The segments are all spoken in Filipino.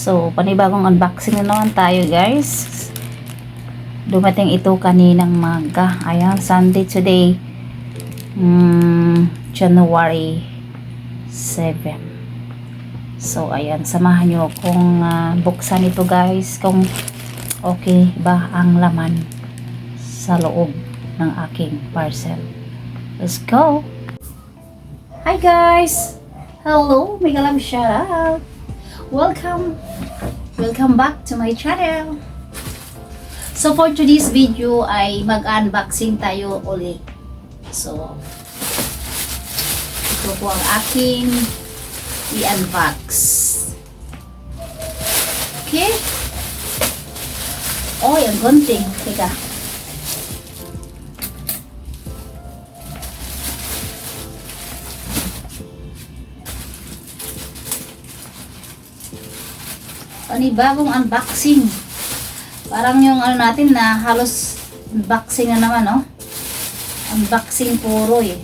So, panibagong unboxing na naman tayo, guys. Dumating ito kaninang maga. Ayan, Sunday today. January 7. So, ayan, samahan nyo kung buksan ito, guys. Kung okay ba ang laman sa loob ng aking parcel. Let's go! Hi, guys! Hello, mega love shout out! Welcome back to my channel. So for today's video ay mag-unboxing tayo ulit. So ito po ang aking i-unbox. Okay. Oh, ang gunting. Teka. Panibagong unboxing. Parang yung ano natin na halos unboxing na naman, no? Unboxing puro eh.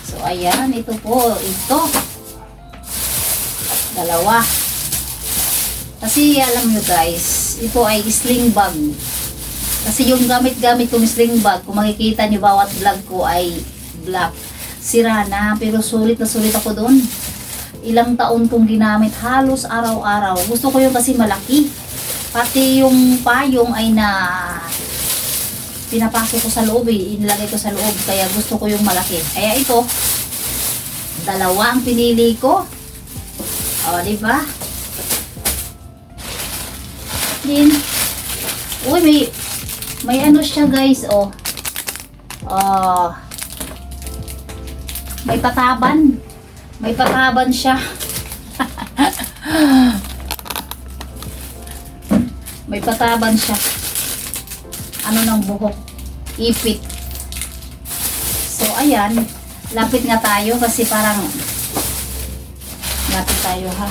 So ayan, ito po, ito. Dalawa. Kasi alam nyo guys, ito ay sling bag. Kasi yung gamit-gamit kong sling bag, kung makikita nyo bawat vlog ko ay black. Sira na, pero sulit na sulit ako doon. Ilang taon kong ginamit, halos araw-araw. Gusto ko yung kasi malaki. Pati yung payong ay na pinapasok ko sa loob eh. Inilagay ko sa loob, kaya gusto ko yung malaki. Kaya ito, dalawa ang pinili ko. O, diba? Din. Uy, may ano siya guys, oh. May pataban. May pataban siya. May pataban siya. Ano ng buhok? Ipit. So, ayan. Lapit nga tayo kasi parang lapit tayo ha.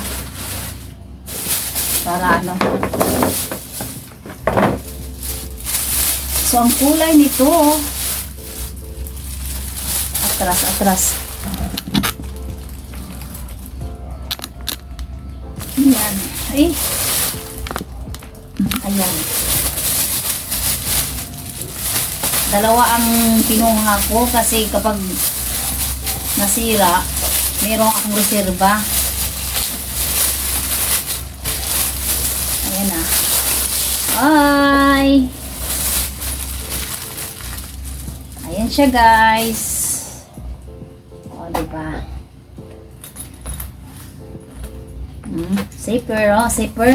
Para ano. So, ang kulay nito, atras. Ayan. Ay. Ayan. Dalawa ang kinuha ko kasi kapag nasira, mayroon akong reserva. Ayan na. Bye! Ayan siya guys. O, diba? Zipper, oh, zipper.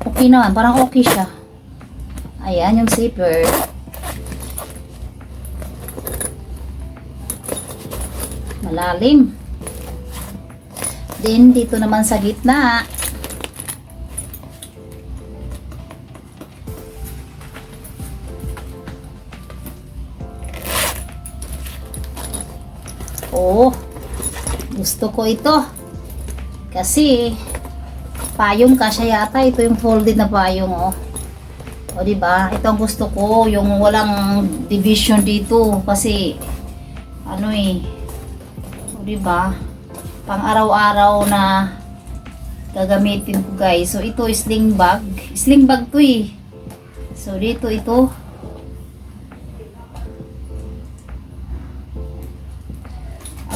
Okay naman, parang okay siya. Ayan yung zipper. Malalim. Then, dito naman sa gitna. Oh, gusto ko ito. Kasi, payong kasya yata. Ito yung folded na payong, oh. O, diba? Ito ang gusto ko. Yung walang division dito. Kasi, ano eh. O, diba? Pang araw-araw na gagamitin ko, guys. So, ito sling bag. Sling bag to eh. So, dito ito.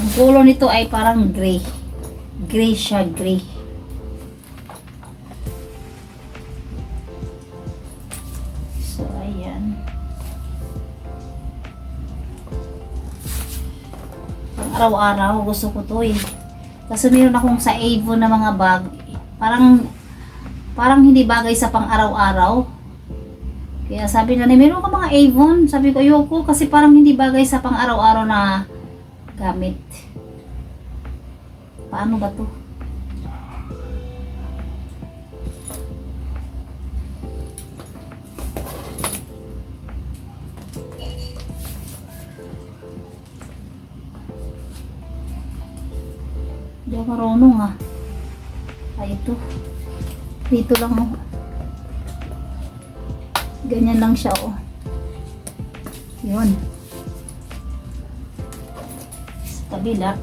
Ang color nito ay parang gray. Gray siya, gray. So, ayan. Pang araw-araw, gusto ko to eh. Kasi meron akong sa Avon na mga bag. Parang hindi bagay sa pang araw-araw. Kaya sabi na, meron ka mga Avon. Sabi ko, ayoko kasi parang hindi bagay sa pang araw-araw na gamit. Paano ba to? Hindi ako marunong ah. Ay ito. Dito lang oh. Ganyan lang siya, oh. Yun. Sa kabila,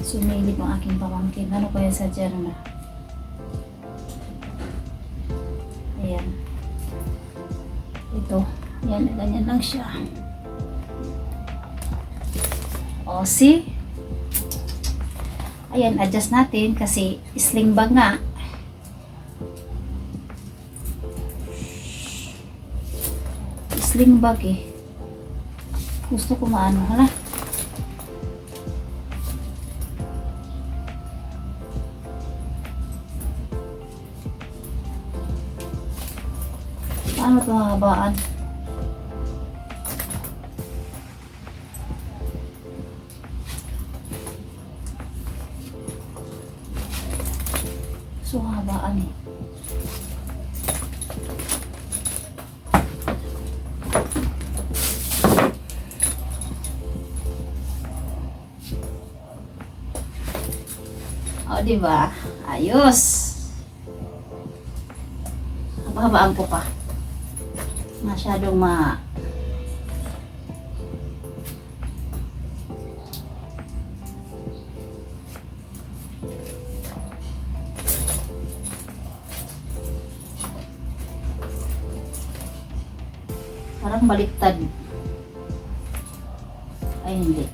sumilip ang aking pamangkin. Ano kaya sa dyan na? Ayan. Ito. Yan, ganyan lang siya. O, see? Ayan, adjust natin kasi sling bag nga. Sling bag eh. Gusto ko maano, hala. Paano ito habaan? So habaan eh. O, diba? Ayos. Habaan ko pa. Masyadong parang baliktad. Ay, hindi.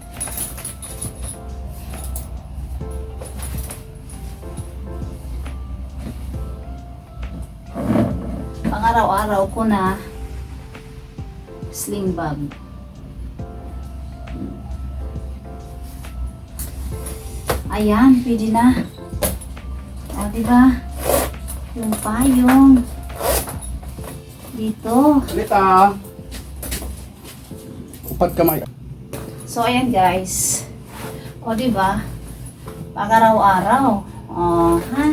Pang-araw-araw ko na sling bag. Ayan, pwede na. O, diba? Yung payong. Dito. Lita. Upat kamay. So, ayan guys. O, diba? Pag-araw-araw. O, ha?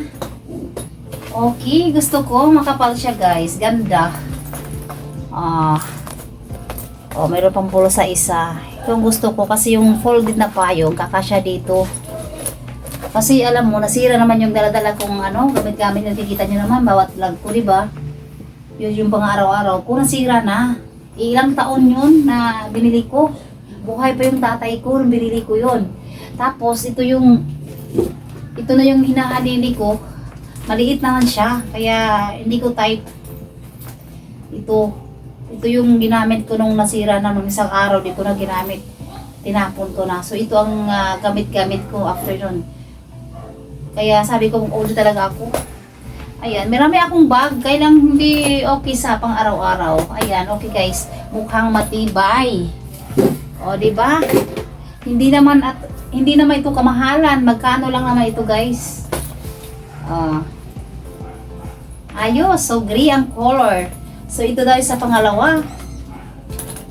Okay, gusto ko. Makapal siya guys. Ganda. Mayroon pang pulo sa isa. Ito ang gusto ko kasi yung folded na payong, kakasya dito. Kasi alam mo, nasira naman yung daladala kong gamit-gamit. Nakikita nyo naman, bawat vlog ko, diba? Yun yung pang-araw-araw ko, nasira na. Ilang taon yun na binili ko. Buhay pa yung tatay ko nung binili ko yun. Tapos, ito na yung hinahalili ko. Maliit naman siya, kaya hindi ko type. Ito yung ginamit ko nung nasira na nung isang araw, di ko na ginamit. Tinapon ko na. So, ito ang gamit-gamit ko after nun. Kaya sabi ko, old talaga ako. Ayan, marami akong bag, kaya lang hindi okay sa pang araw-araw. Ayan, okay guys, mukhang matibay. O, di ba? Hindi naman ito kamahalan. Magkano lang naman ito, guys? Ayos, so gray ang color. So, ito dahil sa pangalawa.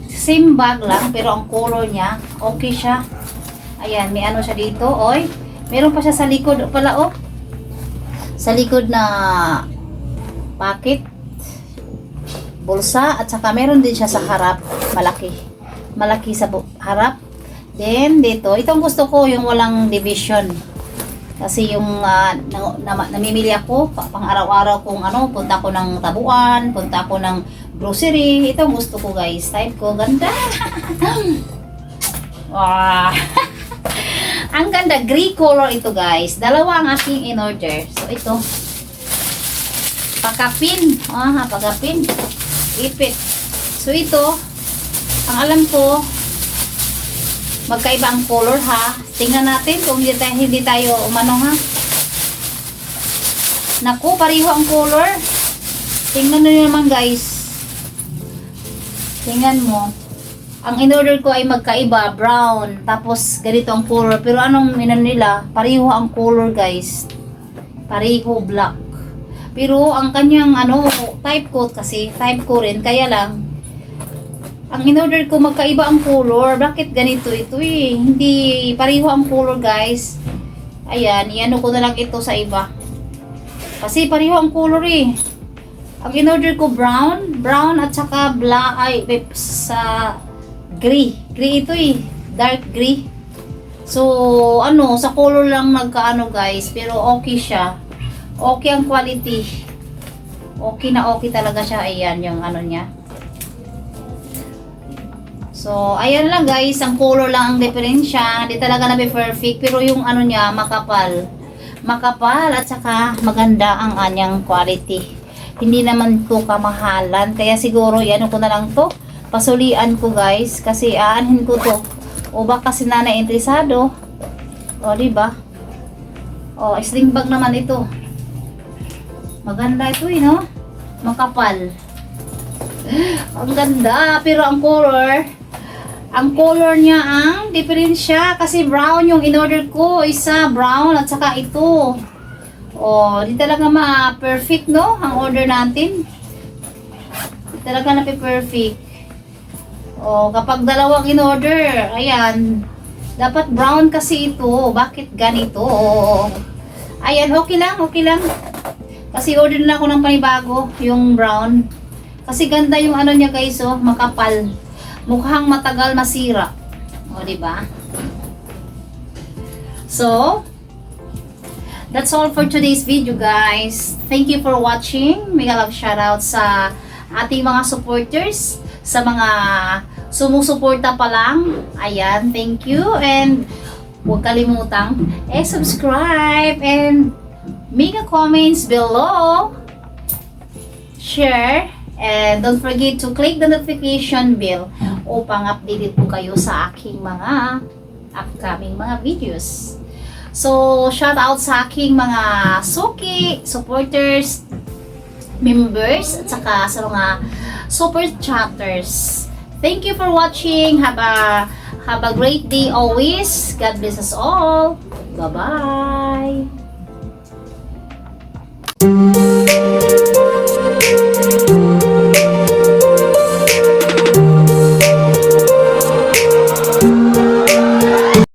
Same bag lang, pero ang color niya, okay siya. Ayan, may ano siya dito, oy. Meron pa siya sa likod pala, oh. Sa likod na pocket, bulsa, at saka meron din siya sa harap, malaki sa harap. Then dito, itong gusto ko yung walang division, kasi yung namimili ako pang araw-araw kung punta ko ng tabuan, punta ko ng grocery. Itong gusto ko guys, type ko, ganda. Wow. Ang ganda, gray color ito guys. Dalawa ang aking in-order. So ito, pakapin. Pakapin. Ipit. So ito, ang alam ko, magkaiba ang color ha. Tingnan natin kung hindi tayo umano ha. Naku, pareho ang color. Tingnan nyo naman guys. Tingnan mo. Ang in-order ko ay magkaiba, brown, tapos ganito ang color. Pero anong inan nila, pareho ang color guys. Pareho black. Pero ang kanyang type coat kasi, type ko rin, kaya lang ang in-order ko magkaiba ang color. Bakit ganito ito eh? Hindi pareho ang color guys. Ayan, iano ko na lang ito sa iba. Kasi pareho ang color eh. Ang in-order ko brown at saka black ay sa gray. Gray ito eh. Dark gray. So, sa color lang nagkaano guys. Pero okay siya. Okay ang quality. Okay na okay talaga siya. Ayan yung ano niya. So, ayan lang guys, ang color lang ang diferensya. Hindi talaga na perfect, pero yung ano niya, makapal. Makapal at saka maganda ang anyang quality. Hindi naman to kamahalan. Kaya siguro, ano ko na lang to. Pasulian ko guys, kasi aanhin ko to. O baka si nanay interesado. O, diba? O, sling bag naman ito. Maganda ito no? Makapal. Ang ganda, pero ang color niya ang diferensya kasi brown yung in-order ko. Isa brown at saka ito. Oh, di talaga ma-perfect no ang order natin. Di talaga na-perfect. Oh, kapag dalawang in-order, ayan. Dapat brown kasi ito. Bakit ganito? Ayan, okay lang, okay lang. Kasi order na ako ng panibago, yung brown. Kasi ganda yung ano niya guys, oh, makapal. Mukhang matagal masira. O, diba? So, that's all for today's video, guys. Thank you for watching. Mega love shoutout sa ating mga supporters, sa mga sumusuporta pa lang. Ayan, thank you. And huwag kalimutang subscribe and make a comments below. Share. And don't forget to click the notification bell upang updated po kayo sa aking mga upcoming mga videos. So, shout out sa aking mga suki, supporters, members, at saka sa mga super chatters. Thank you for watching. Have a great day always. God bless us all. Bye-bye.